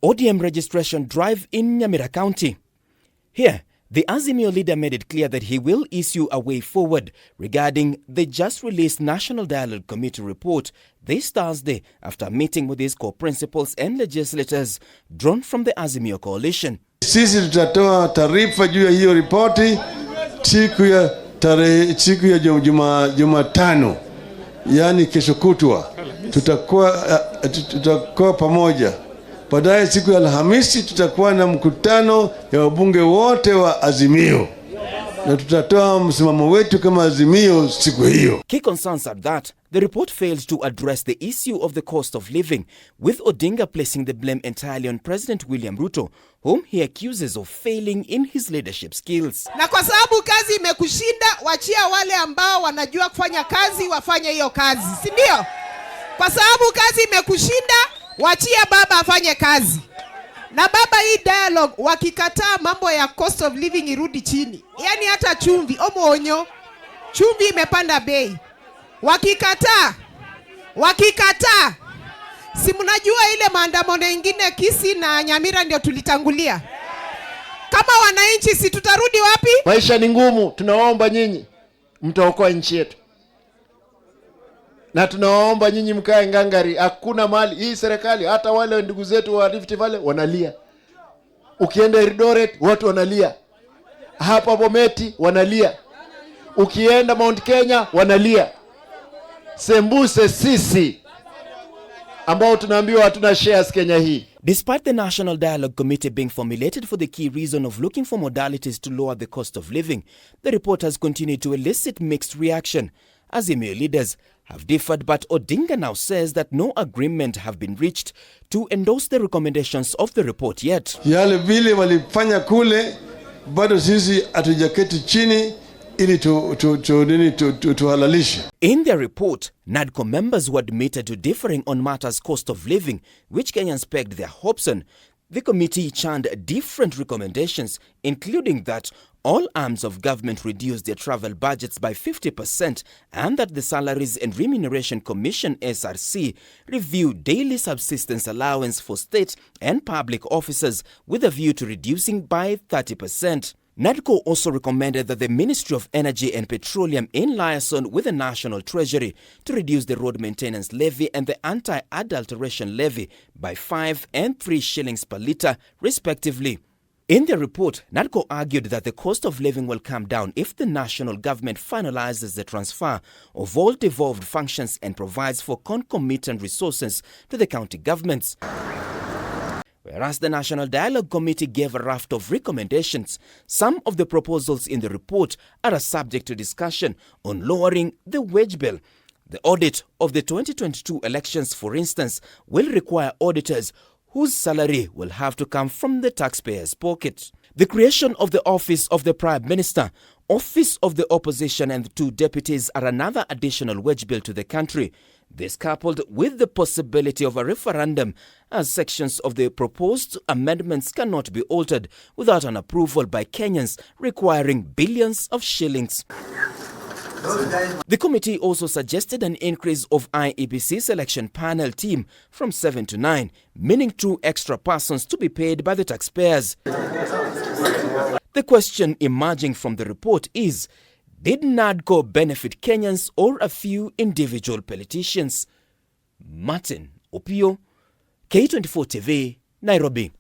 ODM registration drive in Nyamira County. Here, the Azimio leader made it clear that he will issue a way forward regarding the just-released National Dialogue Committee report this Thursday after meeting with his co-principals and legislators drawn from the Azimio coalition. Sisi tutatoa taarifa juu ya hiyo ripoti siku ya Jumatano, yani kesho kutwa. Tutakuwa pamoja. Baadaye siku ya Alhamisi tutakuwa na mkutano ya wabunge wote wa Azimio. Na tutatoa msimamo wetu kama Azimio siku hiyo. Key concerns are that the report fails to address the issue of the cost of living, with Odinga placing the blame entirely on President William Ruto, whom he accuses of failing in his leadership skills. Na kwa sababu kazi imekushinda, wachia wale ambao wanajua kufanya kazi wafanye hiyo kazi, si ndio? Kwa sababu kazi imekushinda, wachia baba afanye kazi. Na baba, hii dialogue wakikataa mambo ya cost of living irudi chini. Yani hata chumvi, omonyo, chumvi imepanda bei. Wakikataa, si mnajua ile maandamano mengine Kisii na Nyamira ndio tulitangulia. Kama wananchi si tutarudi wapi? Maisha ni ngumu, tunawaomba nyinyi mtaokoa nchi yetu. Na tunawaomba nyinyi mkae ngangari, hakuna mali. Hii serikali, hata wale ndugu zetu wa Rift Valley wanalia. Ukienda Eldoret watu wanalia. Hapa Bometi wanalia. Ukienda Mount Kenya wanalia. Sembuse sisi ambao tunaambiwa hatuna shares Kenya hii. Despite the National Dialogue Committee being formulated for the key reason of looking for modalities to lower the cost of living, the report has continued to elicit mixed reaction. Azimio leaders have differed, but Odinga now says that no agreement have been reached to endorse the recommendations of the report yet. Yale vile walifanya kule, bado sisi hatujaketi chini ili tuhalalishe. In their report, NADCO members were admitted to differing on matters cost of living, which Kenyans pegged their hopes on. The committee churned different recommendations, including that all arms of government reduce their travel budgets by 50% and that the Salaries and Remuneration Commission (SRC) review daily subsistence allowance for state and public officers with a view to reducing by 30%. NADCO also recommended that the Ministry of Energy and Petroleum in liaison with the National Treasury to reduce the road maintenance levy and the anti-adulteration levy by 5 and 3 shillings per litre, respectively. In their report, NADCO argued that the cost of living will come down if the national government finalizes the transfer of all devolved functions and provides for concomitant resources to the county governments. Whereas the National Dialogue Committee gave a raft of recommendations, some of the proposals in the report are a subject to discussion on lowering the wage bill. The audit of the 2022 elections, for instance, will require auditors whose salary will have to come from the taxpayer's pocket. The creation of the Office of the Prime Minister, Office of the Opposition and the 2 deputies are another additional wage bill to the country. This coupled with the possibility of a referendum, as sections of the proposed amendments cannot be altered without an approval by Kenyans, requiring billions of shillings. The committee also suggested an increase of IEBC selection panel team from 7 to 9, meaning 2 extra persons to be paid by the taxpayers. The question emerging from the report is, did NADCO benefit Kenyans or a few individual politicians? Martin Opio, K24 TV, Nairobi.